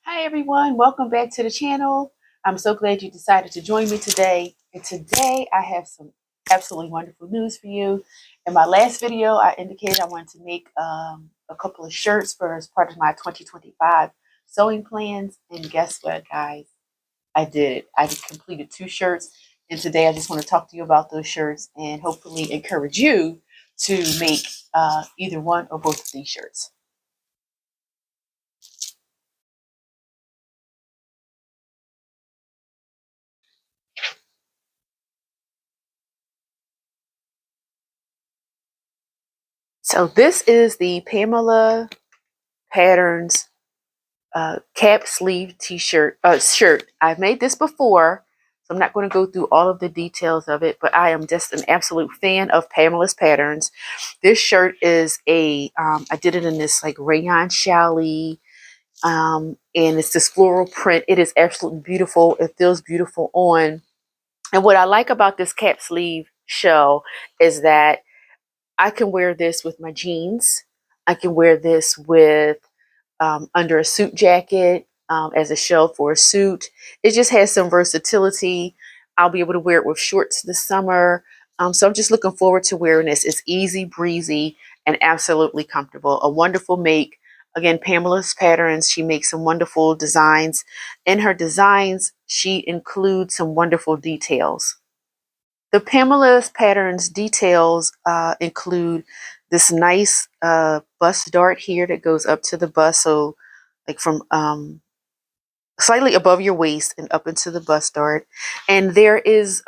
Hi everyone, welcome back to the channel. I'm so glad you decided to join me today. And today I have some absolutely wonderful news for you. In my last video, I indicated I wanted to make a couple of shirts for as part of my 2025 sewing plans. And guess what, guys? I did it. I just completed 2 shirts. And today I just want to talk to you about those shirts and hopefully encourage you to make either one or both of these shirts. So this is the Pamela Patterns cap sleeve t-shirt shirt. I've made this before, so I'm not going to go through all of the details of it, but I am just an absolute fan of Pamela's Patterns. This shirt is I did it in this like rayon challis, and it's this floral print. It is absolutely beautiful. It feels beautiful on. And what I like about this cap sleeve shell is that I can wear this with my jeans. I can wear this with under a suit jacket, as a shell for a suit. It just has some versatility. I'll be able to wear it with shorts this summer. So I'm just looking forward to wearing this. It's easy breezy and absolutely comfortable. A wonderful make. Again, Pamela's Patterns. She makes some wonderful designs. In her designs, she includes some wonderful details. The Pamela's Patterns details include this nice bust dart here that goes up to the bust, so like from slightly above your waist and up into the bust dart. And there is,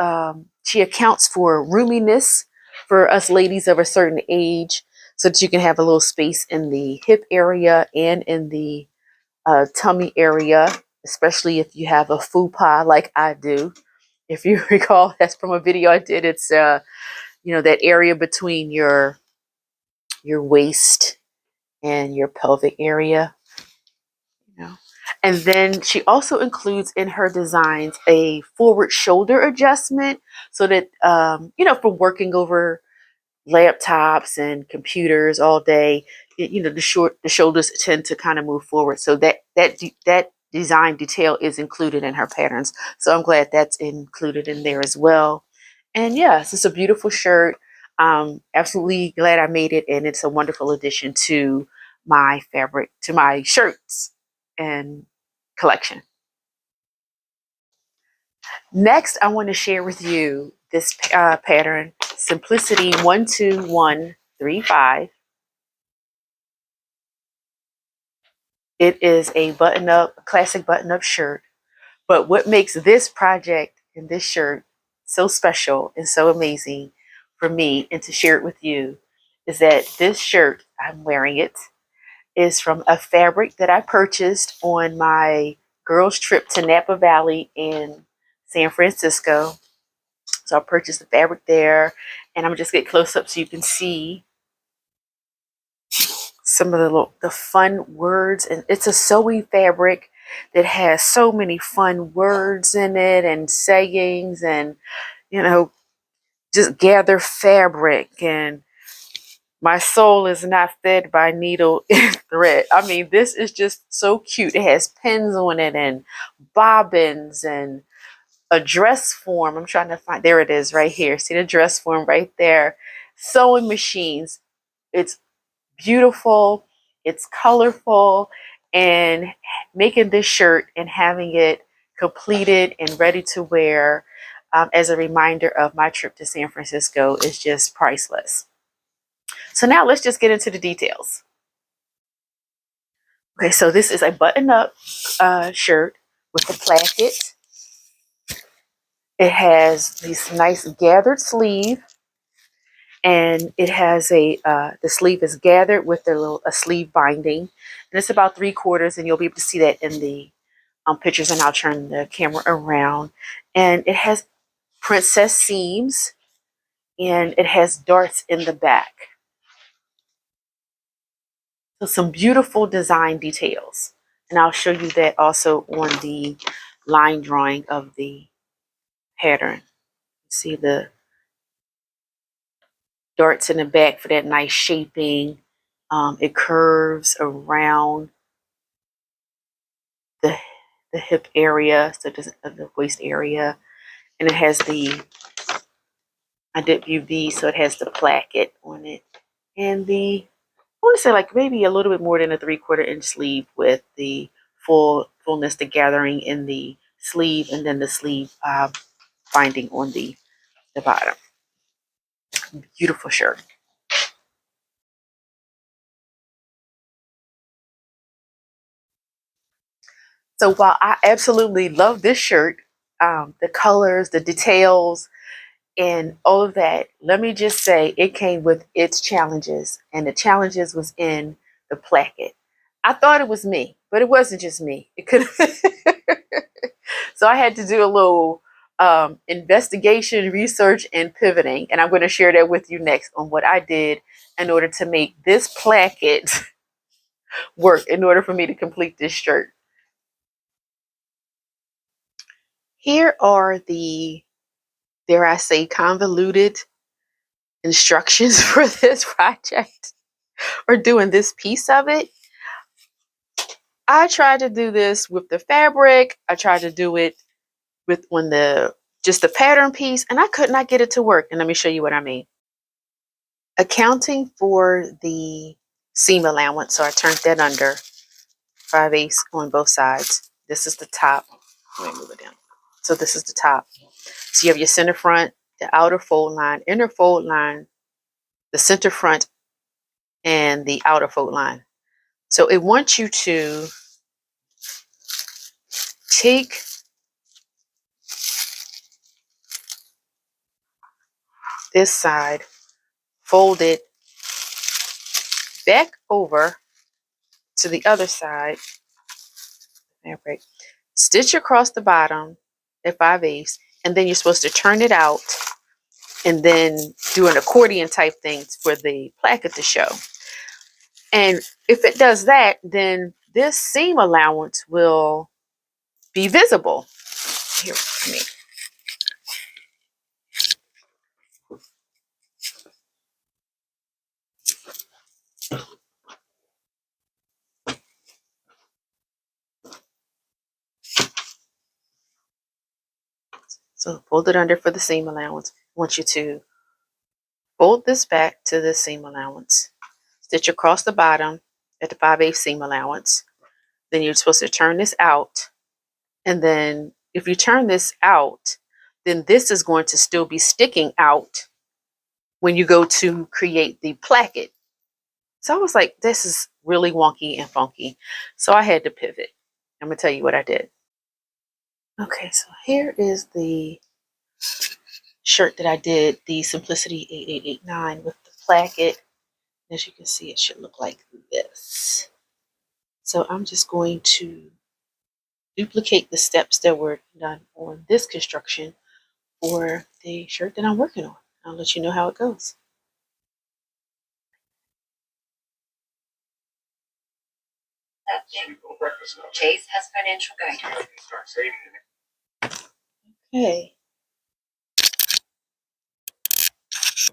she accounts for roominess for us ladies of a certain age, so that you can have a little space in the hip area and in the tummy area, especially if you have a fupa like I do. If you recall, that's from a video I did. It's that area between your waist and your pelvic area. And then she also includes in her designs a forward shoulder adjustment, so that for working over laptops and computers all day, the shoulders tend to kind of move forward. So that design detail is included in her patterns. So I'm glad that's included in there as well. And yes, it's a beautiful shirt. Absolutely glad I made it, and it's a wonderful addition to my shirts and collection. Next, I want to share with you this pattern, Simplicity 12135. It is a classic button-up shirt. But what makes this project and this shirt so special and so amazing for me and to share it with you is that this shirt, I'm wearing it, is from a fabric that I purchased on my girls' trip to Napa Valley in San Francisco. So I purchased the fabric there, and I'm gonna just get close up so you can see some of the fun words. And it's a sewing fabric that has so many fun words in it and sayings, and just gather fabric, and my soul is not fed by needle and thread. I mean, this is just so cute. It has pins on it and bobbins and a dress form. I'm trying to find, there it is right here. See the dress form right there. Sewing machines. It's beautiful. It's colorful. And making this shirt and having it completed and ready to wear as a reminder of my trip to San Francisco is just priceless. So now let's just get into the details. Okay, so this is a button-up shirt with a placket. It has this nice gathered sleeve, and it has the sleeve is gathered with a sleeve binding, and it's about 3/4, and you'll be able to see that in the pictures. And I'll turn the camera around, and it has princess seams, and it has darts in the back. So some beautiful design details, and I'll show you that also on the line drawing of the pattern. See the darts in the back for that nice shaping. It curves around the hip area, so it doesn't the waist area, and it has I did UV, so it has the placket on it, and I want to say like maybe a little bit more than a 3/4 inch sleeve with the fullness, the gathering in the sleeve, and then the sleeve binding on the bottom. Beautiful shirt. So while I absolutely love this shirt, the colors, the details, and all of that, let me just say it came with its challenges, and the challenges was in the placket. I thought it was me, but it wasn't just me. It could have. So I had to do a little investigation, research, and pivoting, and I'm going to share that with you next on what I did in order to make this placket work in order for me to complete this shirt. Here are the, dare I say, convoluted instructions for this project or doing this piece of it. I tried to do this with the fabric. I tried to do it with on just the pattern piece, and I could not get it to work. And let me show you what I mean. Accounting for the seam allowance, so I turned that under 5/8 on both sides. This is the top. Let me move it down. So this is the top. So you have your center front, the outer fold line, inner fold line, the center front, and the outer fold line. So it wants you to take this side, fold it back over to the other side, fabric, stitch across the bottom at 5/8, and then you're supposed to turn it out and then do an accordion type thing for the placket to show. And if it does that, then this seam allowance will be visible. Here, I mean, so fold it under for the seam allowance. I want you to fold this back to the seam allowance, stitch across the bottom at the 5/8 seam allowance. Then you're supposed to turn this out. And then if you turn this out, then this is going to still be sticking out when you go to create the placket. So I was like, this is really wonky and funky. So I had to pivot. I'm going to tell you what I did. Okay, so here is the shirt that I did, the Simplicity 8889 with the placket. As you can see, it should look like this. So I'm just going to duplicate the steps that were done on this construction for the shirt that I'm working on. I'll let you know how it goes. Chase has financial guidance. Okay.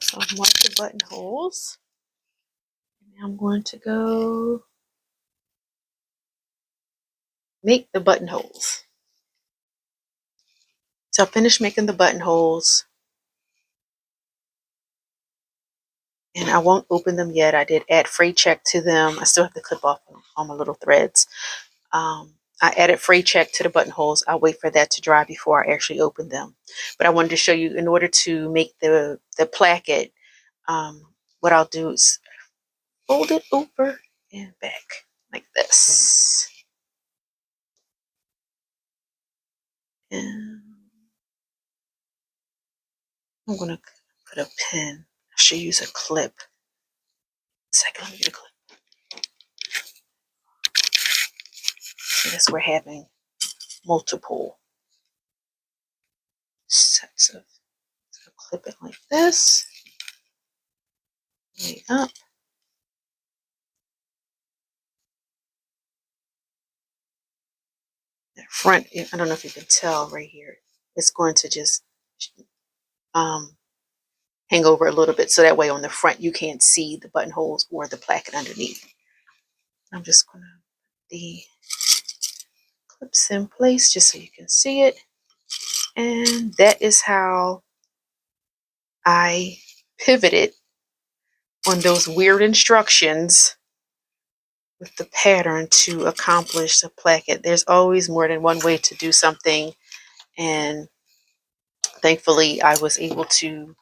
So I've marked the buttonholes. And I'm going to go make the buttonholes. So I finished making the buttonholes. And I won't open them yet. I did add fray check to them. I still have to clip off all my little threads. I added fray check to the buttonholes. I'll wait for that to dry before I actually open them. But I wanted to show you, in order to make the placket, what I'll do is fold it over and back like this. And I'm going to put a pin. I should use a clip. Second, let me get a clip. So this, we're having multiple sets of, so clip it like this, way up. The front, I don't know if you can tell right here, it's going to just hang over a little bit, so that way on the front you can't see the buttonholes or the placket underneath. I'm just going to clips in place just so you can see it. And that is how I pivoted on those weird instructions with the pattern to accomplish the placket. There's always more than one way to do something, and thankfully I was able to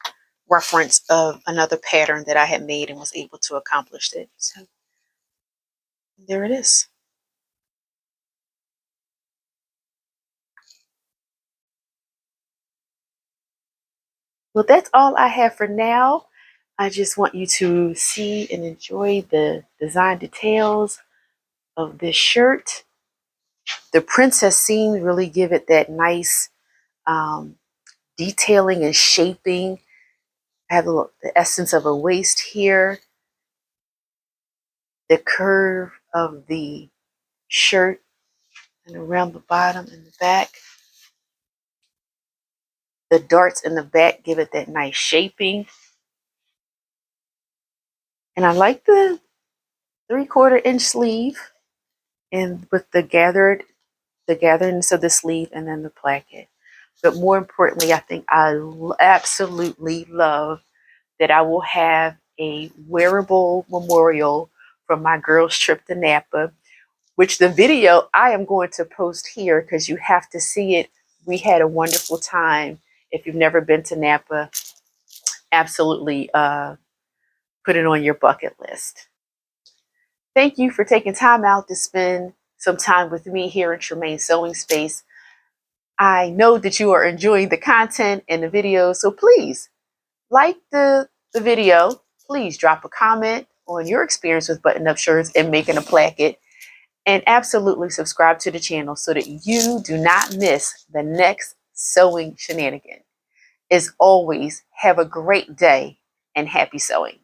reference of another pattern that I had made and was able to accomplish it. So there it is. Well, that's all I have for now. I just want you to see and enjoy the design details of this shirt. The princess seam really give it that nice um, detailing and shaping. I have the essence of a waist here, the curve of the shirt and around the bottom and the back. The darts in the back give it that nice shaping. And I like the 3/4 inch sleeve and with the gatherness of the sleeve and then the placket. But more importantly, I think I absolutely love that I will have a wearable memorial from my girls' trip to Napa, which the video I am going to post here because you have to see it. We had a wonderful time. If you've never been to Napa, absolutely put it on your bucket list. Thank you for taking time out to spend some time with me here in Tremaine Sewing Space. I know that you are enjoying the content and the videos, so please like the video. Please drop a comment on your experience with button-up shirts and making a placket. And absolutely subscribe to the channel so that you do not miss the next sewing shenanigan. As always, have a great day and happy sewing.